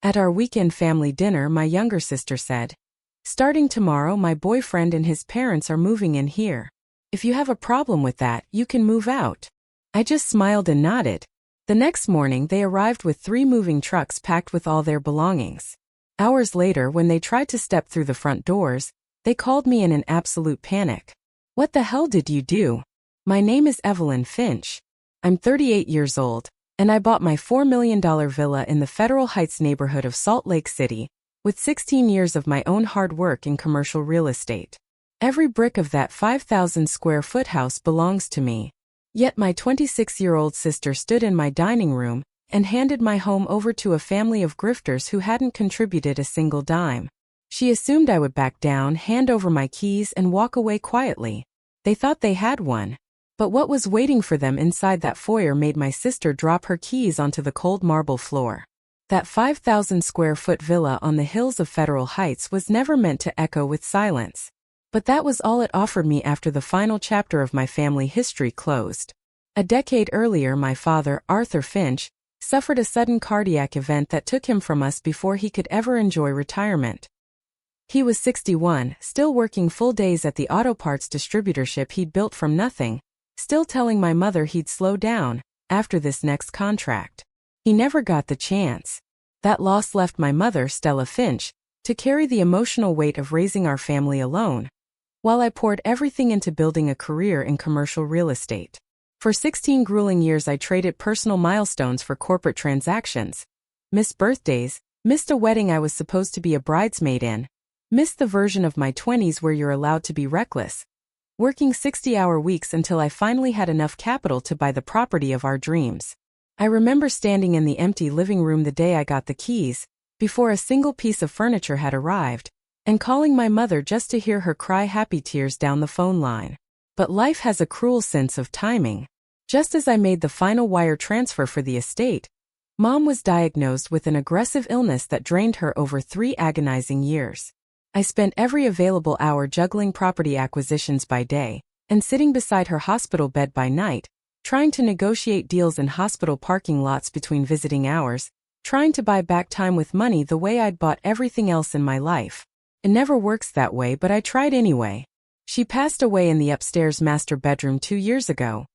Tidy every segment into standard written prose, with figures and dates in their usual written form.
At our weekend family dinner, my younger sister said, "Starting tomorrow, my boyfriend and his parents are moving in here. If you have a problem with that, you can move out." I just smiled and nodded. The next morning, they arrived with 3 moving trucks packed with all their belongings. Hours later, when they tried to step through the front doors, they called me in an absolute panic. "What the hell did you do?" "My name is Evelyn Finch. I'm 38 years old, and I bought my $4 million villa in the Federal Heights neighborhood of Salt Lake City, with 16 years of my own hard work in commercial real estate. Every brick of that 5,000 square foot house belongs to me." Yet my 26-year-old sister stood in my dining room and handed my home over to a family of grifters who hadn't contributed a single dime. She assumed I would back down, hand over my keys, and walk away quietly. They thought they had one. But what was waiting for them inside that foyer made my sister drop her keys onto the cold marble floor. That 5,000 square foot villa on the hills of Federal Heights was never meant to echo with silence. But that was all it offered me after the final chapter of my family history closed. A decade earlier, my father, Arthur Finch, suffered a sudden cardiac event that took him from us before he could ever enjoy retirement. He was 61, still working full days at the auto parts distributorship he'd built from nothing, still telling my mother he'd slow down after this next contract. He never got the chance. That loss left my mother, Stella Finch, to carry the emotional weight of raising our family alone, while I poured everything into building a career in commercial real estate. For 16 grueling years, I traded personal milestones for corporate transactions. Missed birthdays, missed a wedding I was supposed to be a bridesmaid in, missed the version of my 20s where you're allowed to be reckless, working 60-hour weeks until I finally had enough capital to buy the property of our dreams. I remember standing in the empty living room the day I got the keys, before a single piece of furniture had arrived, and calling my mother just to hear her cry happy tears down the phone line. But life has a cruel sense of timing. Just as I made the final wire transfer for the estate, Mom was diagnosed with an aggressive illness that drained her over 3 agonizing years. I spent every available hour juggling property acquisitions by day and sitting beside her hospital bed by night, trying to negotiate deals in hospital parking lots between visiting hours, trying to buy back time with money the way I'd bought everything else in my life. It never works that way, but I tried anyway. She passed away in the upstairs master bedroom 2 years ago.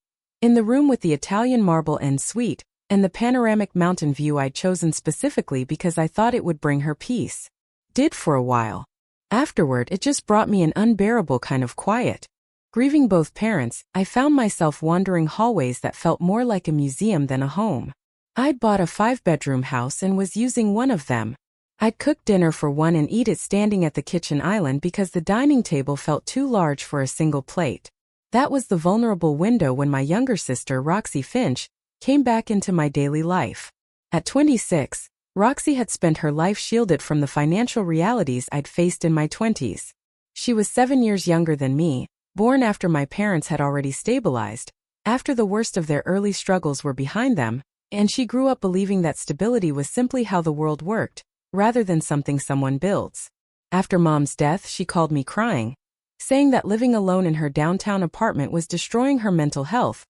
In the room with the Italian marble en suite and the panoramic mountain view I'd chosen specifically because I thought it would bring her peace. Did for a while. Afterward, it just brought me an unbearable kind of quiet. Grieving both parents, I found myself wandering hallways that felt more like a museum than a home. I'd bought a 5-bedroom house and was using one of them. I'd cook dinner for one and eat it standing at the kitchen island because the dining table felt too large for a single plate. That was the vulnerable window when my younger sister, Roxy Finch, came back into my daily life. At 26, Roxy had spent her life shielded from the financial realities I'd faced in my 20s. She was 7 years younger than me, born after my parents had already stabilized, after the worst of their early struggles were behind them, and she grew up believing that stability was simply how the world worked, rather than something someone builds. After Mom's death, she called me crying, saying that living alone in her downtown apartment was destroying her mental health,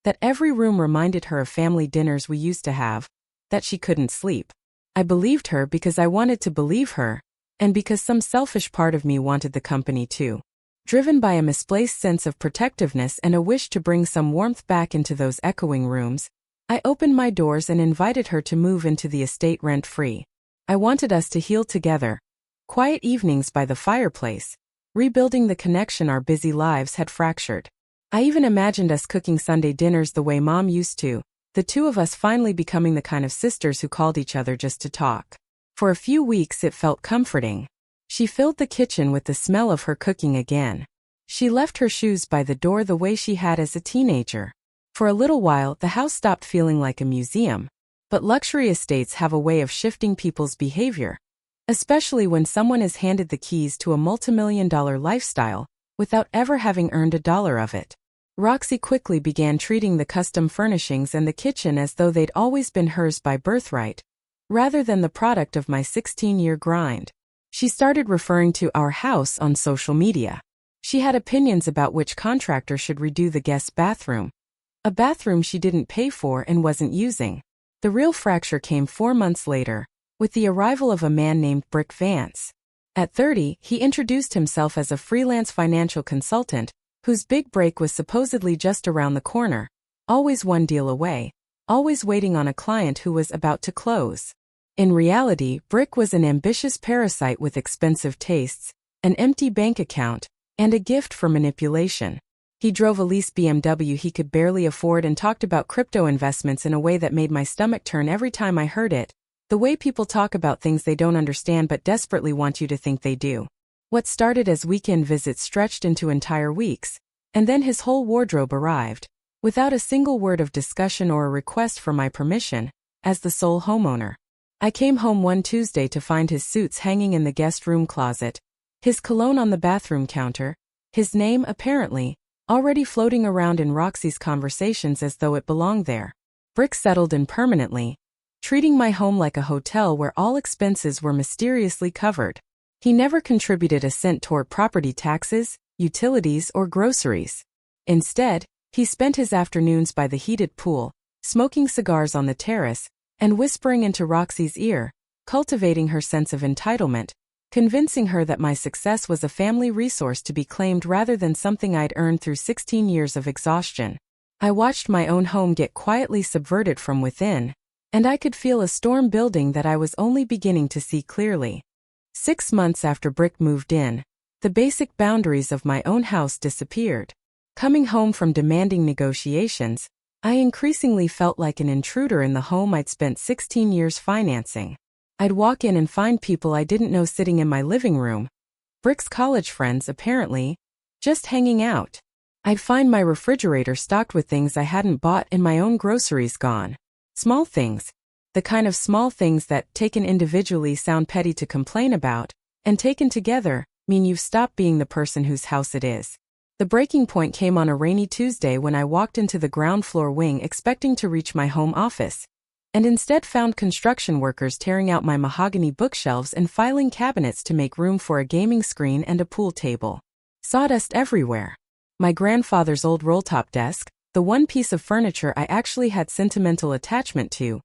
that every room reminded her of family dinners we used to have, that she couldn't sleep. I believed her because I wanted to believe her, and because some selfish part of me wanted the company too. Driven by a misplaced sense of protectiveness and a wish to bring some warmth back into those echoing rooms, I opened my doors and invited her to move into the estate rent-free. I wanted us to heal together. Quiet evenings by the fireplace, rebuilding the connection our busy lives had fractured. I even imagined us cooking Sunday dinners the way Mom used to, the two of us finally becoming the kind of sisters who called each other just to talk. For a few weeks it felt comforting. She filled the kitchen with the smell of her cooking again. She left her shoes by the door the way she had as a teenager. For a little while, the house stopped feeling like a museum. But luxury estates have a way of shifting people's behavior, especially when someone is handed the keys to a multimillion-dollar lifestyle without ever having earned a dollar of it. Roxy quickly began treating the custom furnishings and the kitchen as though they'd always been hers by birthright, rather than the product of my 16-year grind. She started referring to our house on social media. She had opinions about which contractor should redo the guest bathroom, a bathroom she didn't pay for and wasn't using. The real fracture came 4 months later, with the arrival of a man named Brick Vance. At 30, he introduced himself as a freelance financial consultant, whose big break was supposedly just around the corner, always one deal away, always waiting on a client who was about to close. In reality, Brick was an ambitious parasite with expensive tastes, an empty bank account, and a gift for manipulation. He drove a leased BMW he could barely afford and talked about crypto investments in a way that made my stomach turn every time I heard it, the way people talk about things they don't understand but desperately want you to think they do. What started as weekend visits stretched into entire weeks, and then his whole wardrobe arrived, without a single word of discussion or a request for my permission, as the sole homeowner. I came home one Tuesday to find his suits hanging in the guest room closet, his cologne on the bathroom counter, his name, apparently, already floating around in Roxy's conversations as though it belonged there. Brick settled in permanently, treating my home like a hotel where all expenses were mysteriously covered. He never contributed a cent toward property taxes, utilities, or groceries. Instead, he spent his afternoons by the heated pool, smoking cigars on the terrace, and whispering into Roxy's ear, cultivating her sense of entitlement, convincing her that my success was a family resource to be claimed rather than something I'd earned through 16 years of exhaustion. I watched my own home get quietly subverted from within, and I could feel a storm building that I was only beginning to see clearly. 6 months after Brick moved in, the basic boundaries of my own house disappeared. Coming home from demanding negotiations, I increasingly felt like an intruder in the home I'd spent 16 years financing. I'd walk in and find people I didn't know sitting in my living room, Brick's college friends apparently, just hanging out. I'd find my refrigerator stocked with things I hadn't bought and my own groceries gone. Small things. The kind of small things that, taken individually, sound petty to complain about, and taken together, mean you've stopped being the person whose house it is. The breaking point came on a rainy Tuesday when I walked into the ground floor wing expecting to reach my home office, and instead found construction workers tearing out my mahogany bookshelves and filing cabinets to make room for a gaming screen and a pool table. Sawdust everywhere. My grandfather's old roll-top desk, the one piece of furniture I actually had sentimental attachment to,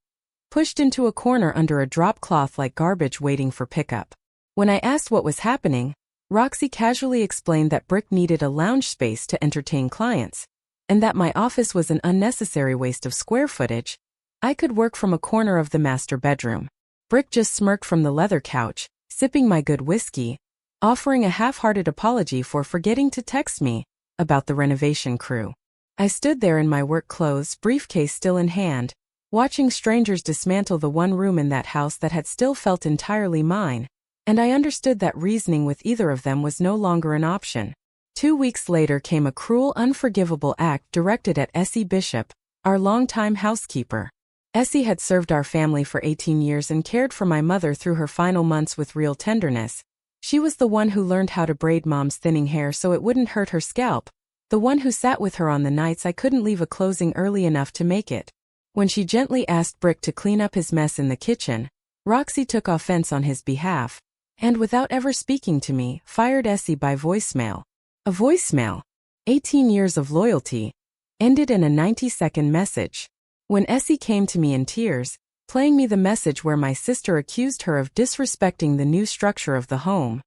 pushed into a corner under a drop cloth like garbage waiting for pickup. When I asked what was happening, Roxy casually explained that Brick needed a lounge space to entertain clients, and that my office was an unnecessary waste of square footage. I could work from a corner of the master bedroom. Brick just smirked from the leather couch, sipping my good whiskey, offering a half-hearted apology for forgetting to text me about the renovation crew. I stood there in my work clothes, briefcase still in hand, watching strangers dismantle the one room in that house that had still felt entirely mine, and I understood that reasoning with either of them was no longer an option. 2 weeks later came a cruel, unforgivable act directed at Essie Bishop, our longtime housekeeper. Essie had served our family for 18 years and cared for my mother through her final months with real tenderness. She was the one who learned how to braid Mom's thinning hair so it wouldn't hurt her scalp, the one who sat with her on the nights I couldn't leave a closing early enough to make it. When she gently asked Brick to clean up his mess in the kitchen, Roxy took offense on his behalf, and without ever speaking to me, fired Essie by voicemail. A voicemail, 18 years of loyalty, ended in a 90-second message. When Essie came to me in tears, playing me the message where my sister accused her of disrespecting the new structure of the home,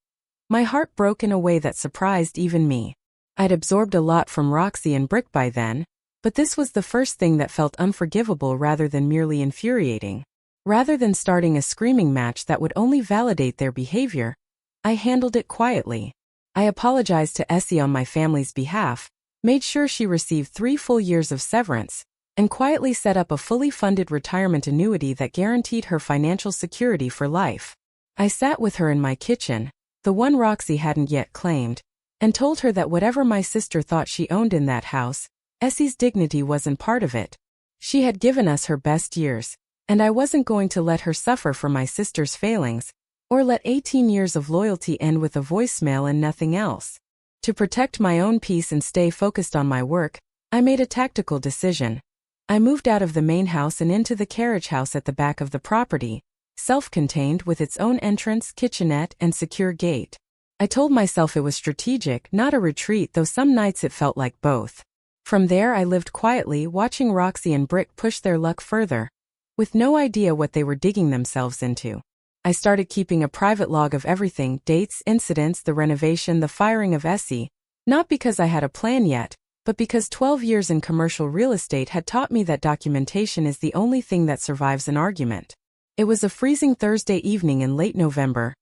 my heart broke in a way that surprised even me. I'd absorbed a lot from Roxy and Brick by then, but this was the first thing that felt unforgivable rather than merely infuriating. Rather than starting a screaming match that would only validate their behavior, I handled it quietly. I apologized to Essie on my family's behalf, made sure she received 3 full years of severance, and quietly set up a fully funded retirement annuity that guaranteed her financial security for life. I sat with her in my kitchen, the one Roxy hadn't yet claimed, and told her that whatever my sister thought she owned in that house, Essie's dignity wasn't part of it. She had given us her best years, and I wasn't going to let her suffer for my sister's failings, or let 18 years of loyalty end with a voicemail and nothing else. To protect my own peace and stay focused on my work, I made a tactical decision. I moved out of the main house and into the carriage house at the back of the property, self-contained with its own entrance, kitchenette, and secure gate. I told myself it was strategic, not a retreat, though some nights it felt like both. From there I lived quietly, watching Roxy and Brick push their luck further, with no idea what they were digging themselves into. I started keeping a private log of everything: dates, incidents, the renovation, the firing of Essie. Not because I had a plan yet, but because 12 years in commercial real estate had taught me that documentation is the only thing that survives an argument. It was a freezing Thursday evening in late November,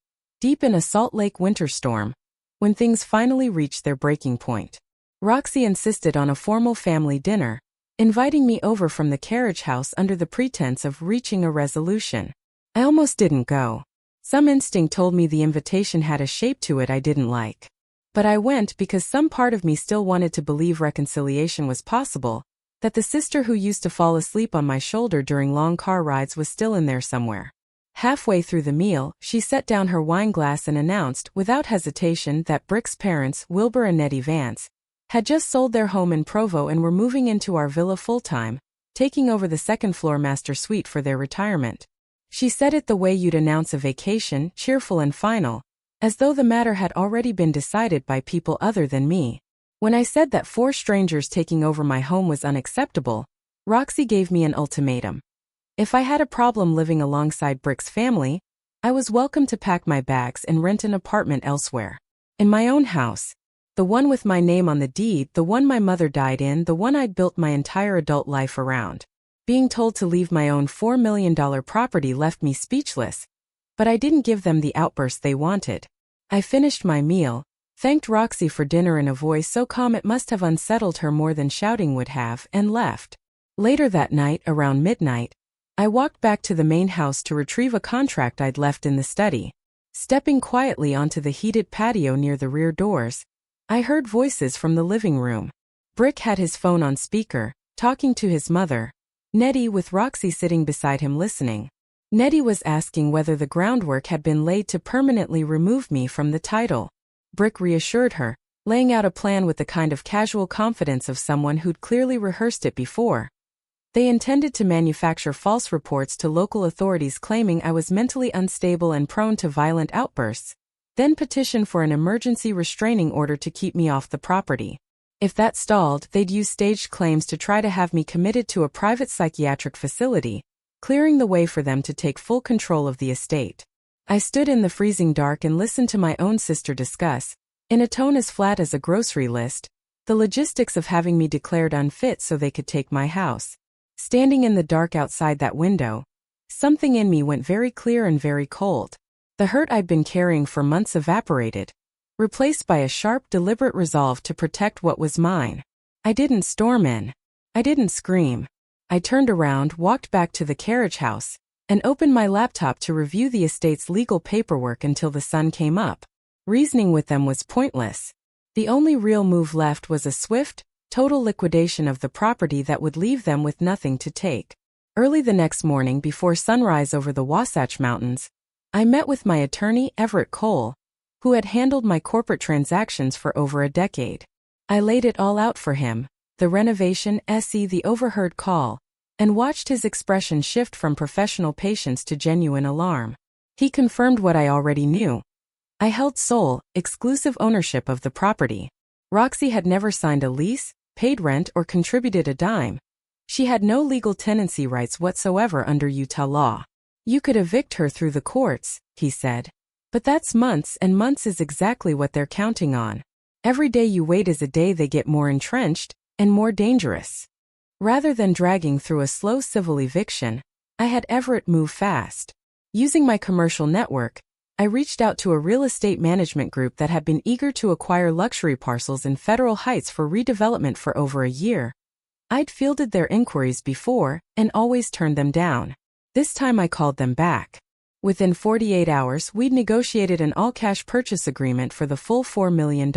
deep in a Salt Lake winter storm, when things finally reached their breaking point. Roxy insisted on a formal family dinner, inviting me over from the carriage house under the pretense of reaching a resolution. I almost didn't go. Some instinct told me the invitation had a shape to it I didn't like. But I went because some part of me still wanted to believe reconciliation was possible, that the sister who used to fall asleep on my shoulder during long car rides was still in there somewhere. Halfway through the meal, she set down her wine glass and announced, without hesitation, that Brick's parents, Wilbur and Nettie Vance, had just sold their home in Provo and were moving into our villa full-time, taking over the second-floor master suite for their retirement. She said it the way you'd announce a vacation, cheerful and final, as though the matter had already been decided by people other than me. When I said that 4 strangers taking over my home was unacceptable, Roxy gave me an ultimatum. If I had a problem living alongside Brick's family, I was welcome to pack my bags and rent an apartment elsewhere. In my own house, the one with my name on the deed, the one my mother died in, the one I'd built my entire adult life around. Being told to leave my own $4 million property left me speechless, but I didn't give them the outburst they wanted. I finished my meal, thanked Roxy for dinner in a voice so calm it must have unsettled her more than shouting would have, and left. Later that night, around midnight, I walked back to the main house to retrieve a contract I'd left in the study. Stepping quietly onto the heated patio near the rear doors, I heard voices from the living room. Brick had his phone on speaker, talking to his mother, Nettie, with Roxy sitting beside him listening. Nettie was asking whether the groundwork had been laid to permanently remove me from the title. Brick reassured her, laying out a plan with the kind of casual confidence of someone who'd clearly rehearsed it before. They intended to manufacture false reports to local authorities claiming I was mentally unstable and prone to violent outbursts, then petition for an emergency restraining order to keep me off the property. If that stalled, they'd use staged claims to try to have me committed to a private psychiatric facility, clearing the way for them to take full control of the estate. I stood in the freezing dark and listened to my own sister discuss, in a tone as flat as a grocery list, the logistics of having me declared unfit so they could take my house. Standing in the dark outside that window, something in me went very clear and very cold. The hurt I'd been carrying for months evaporated, replaced by a sharp, deliberate resolve to protect what was mine. I didn't storm in. I didn't scream. I turned around, walked back to the carriage house, and opened my laptop to review the estate's legal paperwork until the sun came up. Reasoning with them was pointless. The only real move left was a swift, total liquidation of the property that would leave them with nothing to take. Early the next morning, before sunrise over the Wasatch Mountains, I met with my attorney, Everett Cole, who had handled my corporate transactions for over a decade. I laid it all out for him, the renovation, Essie, the overheard call, and watched his expression shift from professional patience to genuine alarm. He confirmed what I already knew. I held sole, exclusive ownership of the property. Roxy had never signed a lease, paid rent, or contributed a dime. She had no legal tenancy rights whatsoever under Utah law. You could evict her through the courts, he said. But that's months, and months is exactly what they're counting on. Every day you wait is a day they get more entrenched and more dangerous. Rather than dragging through a slow civil eviction, I had Everett move fast. Using my commercial network, I reached out to a real estate management group that had been eager to acquire luxury parcels in Federal Heights for redevelopment for over a year. I'd fielded their inquiries before and always turned them down. This time I called them back. Within 48 hours, we'd negotiated an all-cash purchase agreement for the full $4 million,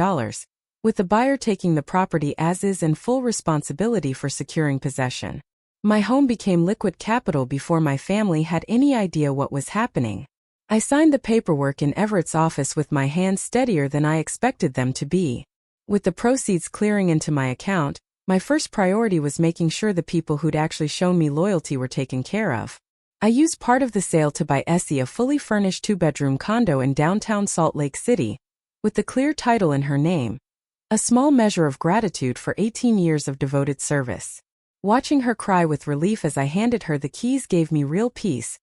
with the buyer taking the property as is and full responsibility for securing possession. My home became liquid capital before my family had any idea what was happening. I signed the paperwork in Everett's office with my hands steadier than I expected them to be. With the proceeds clearing into my account, my first priority was making sure the people who'd actually shown me loyalty were taken care of. I used part of the sale to buy Essie a fully furnished 2-bedroom condo in downtown Salt Lake City, with the clear title in her name, a small measure of gratitude for 18 years of devoted service. Watching her cry with relief as I handed her the keys gave me real peace,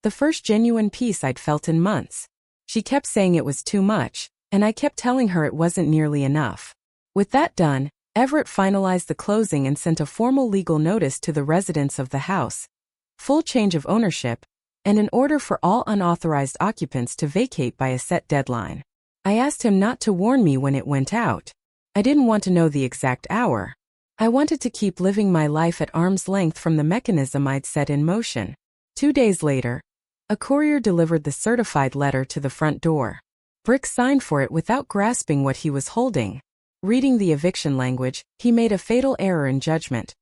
The first genuine peace I'd felt in months. She kept saying it was too much, and I kept telling her it wasn't nearly enough. With that done, Everett finalized the closing and sent a formal legal notice to the residents of the house, full change of ownership, and an order for all unauthorized occupants to vacate by a set deadline. I asked him not to warn me when it went out. I didn't want to know the exact hour. I wanted to keep living my life at arm's length from the mechanism I'd set in motion. 2 days later, a courier delivered the certified letter to the front door. Brick signed for it without grasping what he was holding. Reading the eviction language, he made a fatal error in judgment.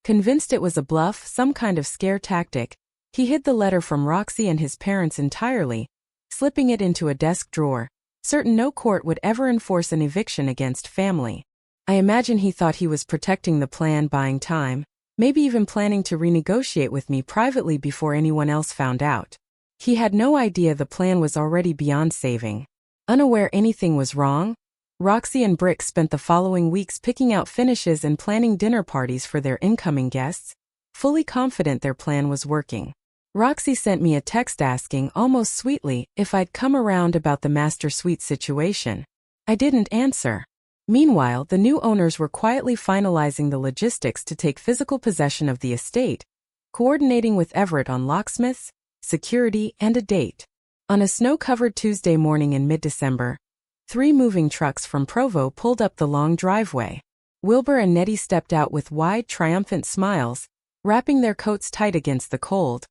Convinced it was a bluff, some kind of scare tactic, he hid the letter from Roxy and his parents entirely, slipping it into a desk drawer, certain no court would ever enforce an eviction against family. I imagine he thought he was protecting the plan, buying time, maybe even planning to renegotiate with me privately before anyone else found out. He had no idea the plan was already beyond saving. Unaware anything was wrong, Roxy and Brick spent the following weeks picking out finishes and planning dinner parties for their incoming guests, fully confident their plan was working. Roxy sent me a text asking, almost sweetly, if I'd come around about the master suite situation. I didn't answer. Meanwhile, the new owners were quietly finalizing the logistics to take physical possession of the estate, coordinating with Everett on locksmiths, security, and a date. On a snow-covered Tuesday morning in mid-December, 3 moving trucks from Provo pulled up the long driveway. Wilbur and Nettie stepped out with wide, triumphant smiles, wrapping their coats tight against the cold,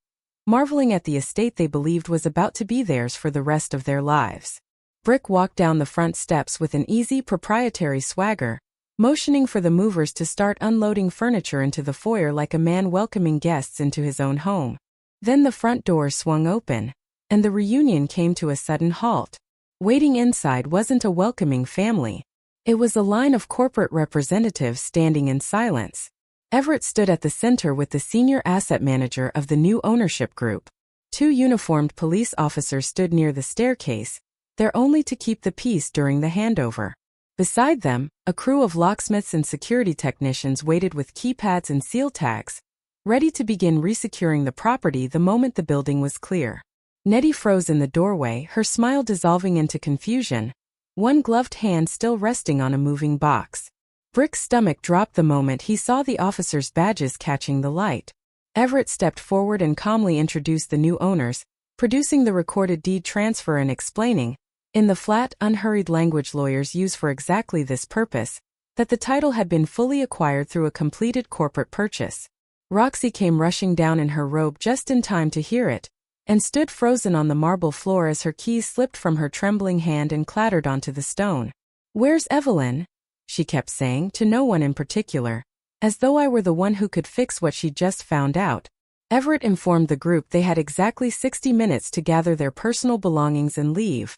marveling at the estate they believed was about to be theirs for the rest of their lives. Brick walked down the front steps with an easy, proprietary swagger, motioning for the movers to start unloading furniture into the foyer like a man welcoming guests into his own home. Then the front door swung open, and the reunion came to a sudden halt. Waiting inside wasn't a welcoming family. It was a line of corporate representatives standing in silence. Everett stood at the center with the senior asset manager of the new ownership group. 2 uniformed police officers stood near the staircase, there only to keep the peace during the handover. Beside them, a crew of locksmiths and security technicians waited with keypads and seal tags, ready to begin resecuring the property the moment the building was clear. Nettie froze in the doorway, her smile dissolving into confusion, one gloved hand still resting on a moving box. Brick's stomach dropped the moment he saw the officers' badges catching the light. Everett stepped forward and calmly introduced the new owners, producing the recorded deed transfer and explaining, in the flat, unhurried language lawyers use for exactly this purpose, that the title had been fully acquired through a completed corporate purchase. Roxy came rushing down in her robe just in time to hear it, and stood frozen on the marble floor as her keys slipped from her trembling hand and clattered onto the stone. "Where's Evelyn?" she kept saying, to no one in particular, as though I were the one who could fix what she'd just found out. Everett informed the group they had exactly 60 minutes to gather their personal belongings and leave.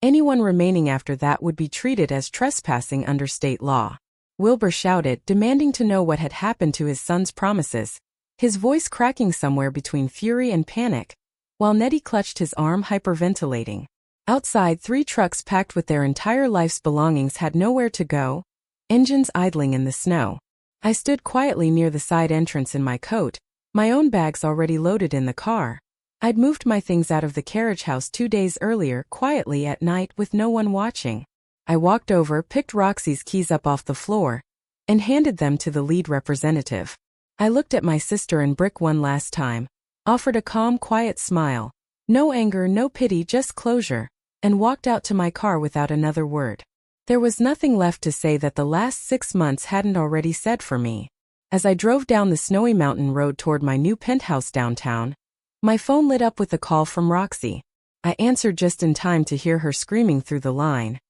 Anyone remaining after that would be treated as trespassing under state law. Wilbur shouted, demanding to know what had happened to his son's promises, his voice cracking somewhere between fury and panic, while Nettie clutched his arm, hyperventilating. Outside, 3 trucks packed with their entire life's belongings had nowhere to go, engines idling in the snow. I stood quietly near the side entrance in my coat, my own bags already loaded in the car. I'd moved my things out of the carriage house 2 days earlier, quietly at night with no one watching. I walked over, picked Roxy's keys up off the floor, and handed them to the lead representative. I looked at my sister and Brick one last time, offered a calm, quiet smile, no anger, no pity, just closure, and walked out to my car without another word. There was nothing left to say that the last 6 months hadn't already said for me. As I drove down the snowy mountain road toward my new penthouse downtown, my phone lit up with a call from Roxy. I answered just in time to hear her screaming through the line.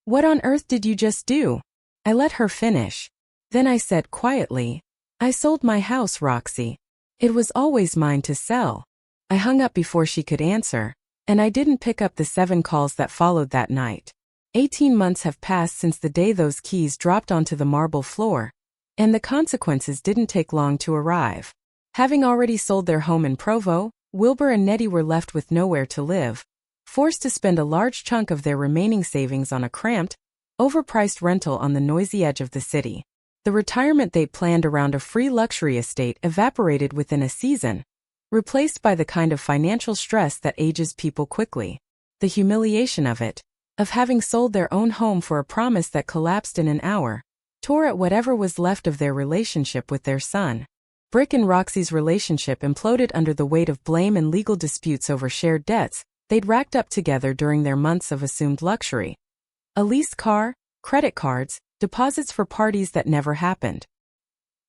"What on earth did you just do?" I let her finish. Then I said quietly, "I sold my house, Roxy. It was always mine to sell." I hung up before she could answer, and I didn't pick up the 7 calls that followed that night. 18 months have passed since the day those keys dropped onto the marble floor, and the consequences didn't take long to arrive. Having already sold their home in Provo, Wilbur and Nettie were left with nowhere to live, forced to spend a large chunk of their remaining savings on a cramped, overpriced rental on the noisy edge of the city. The retirement they planned around a free luxury estate evaporated within a season, replaced by the kind of financial stress that ages people quickly. The humiliation of it, of having sold their own home for a promise that collapsed in an hour, tore at whatever was left of their relationship with their son. Brick and Roxy's relationship imploded under the weight of blame and legal disputes over shared debts they'd racked up together during their months of assumed luxury. A leased car, credit cards, deposits for parties that never happened.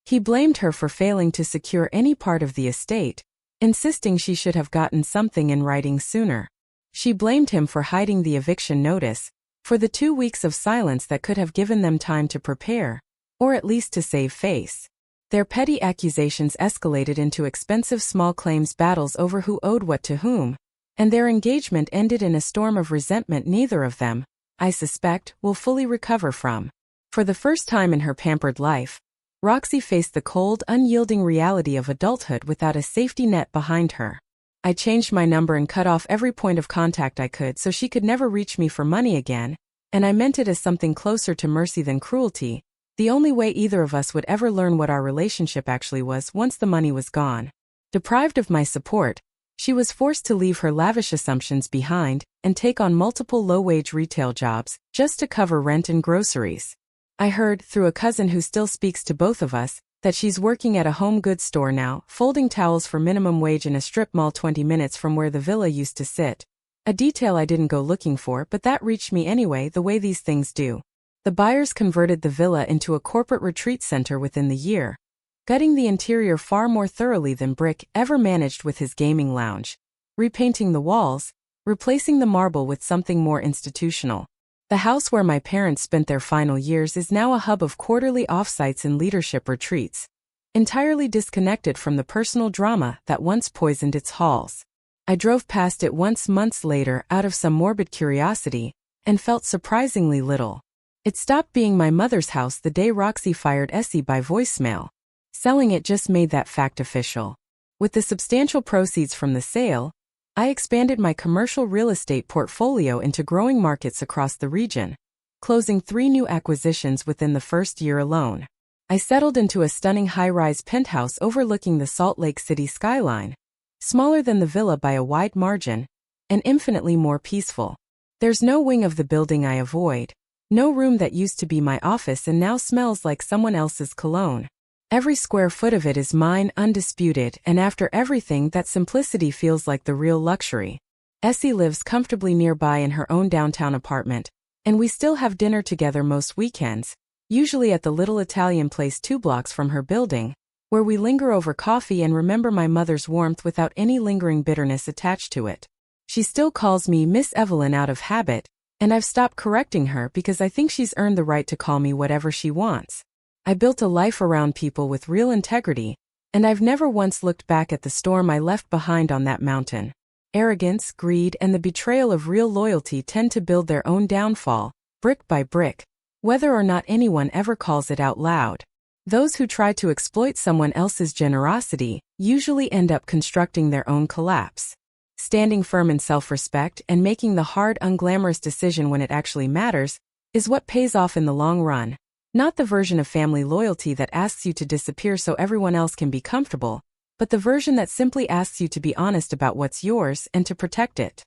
He blamed her for failing to secure any part of the estate, insisting she should have gotten something in writing sooner. She blamed him for hiding the eviction notice, for the 2 weeks of silence that could have given them time to prepare, or at least to save face. Their petty accusations escalated into expensive small claims battles over who owed what to whom, and their engagement ended in a storm of resentment neither of them, I suspect, will fully recover from. For the first time in her pampered life, Roxy faced the cold, unyielding reality of adulthood without a safety net behind her. I changed my number and cut off every point of contact I could so she could never reach me for money again, and I meant it as something closer to mercy than cruelty, the only way either of us would ever learn what our relationship actually was once the money was gone. Deprived of my support, she was forced to leave her lavish assumptions behind and take on multiple low-wage retail jobs just to cover rent and groceries. I heard, through a cousin who still speaks to both of us, that she's working at a home goods store now, folding towels for minimum wage in a strip mall 20 minutes from where the villa used to sit. A detail I didn't go looking for, but that reached me anyway, the way these things do. The buyers converted the villa into a corporate retreat center within the year, gutting the interior far more thoroughly than Brick ever managed with his gaming lounge, repainting the walls, replacing the marble with something more institutional. The house where my parents spent their final years is now a hub of quarterly offsites and leadership retreats, entirely disconnected from the personal drama that once poisoned its halls. I drove past it once months later out of some morbid curiosity, and felt surprisingly little. It stopped being my mother's house the day Roxy fired Essie by voicemail. Selling it just made that fact official. With the substantial proceeds from the sale, I expanded my commercial real estate portfolio into growing markets across the region, closing 3 new acquisitions within the first year alone. I settled into a stunning high-rise penthouse overlooking the Salt Lake City skyline, smaller than the villa by a wide margin, and infinitely more peaceful. There's no wing of the building I avoid, no room that used to be my office and now smells like someone else's cologne. Every square foot of it is mine, undisputed, and after everything, that simplicity feels like the real luxury. Essie lives comfortably nearby in her own downtown apartment, and we still have dinner together most weekends, usually at the little Italian place 2 blocks from her building, where we linger over coffee and remember my mother's warmth without any lingering bitterness attached to it. She still calls me Miss Evelyn out of habit, and I've stopped correcting her because I think she's earned the right to call me whatever she wants. I built a life around people with real integrity, and I've never once looked back at the storm I left behind on that mountain. Arrogance, greed, and the betrayal of real loyalty tend to build their own downfall, brick by brick, whether or not anyone ever calls it out loud. Those who try to exploit someone else's generosity usually end up constructing their own collapse. Standing firm in self-respect and making the hard, unglamorous decision when it actually matters is what pays off in the long run. Not the version of family loyalty that asks you to disappear so everyone else can be comfortable, but the version that simply asks you to be honest about what's yours and to protect it.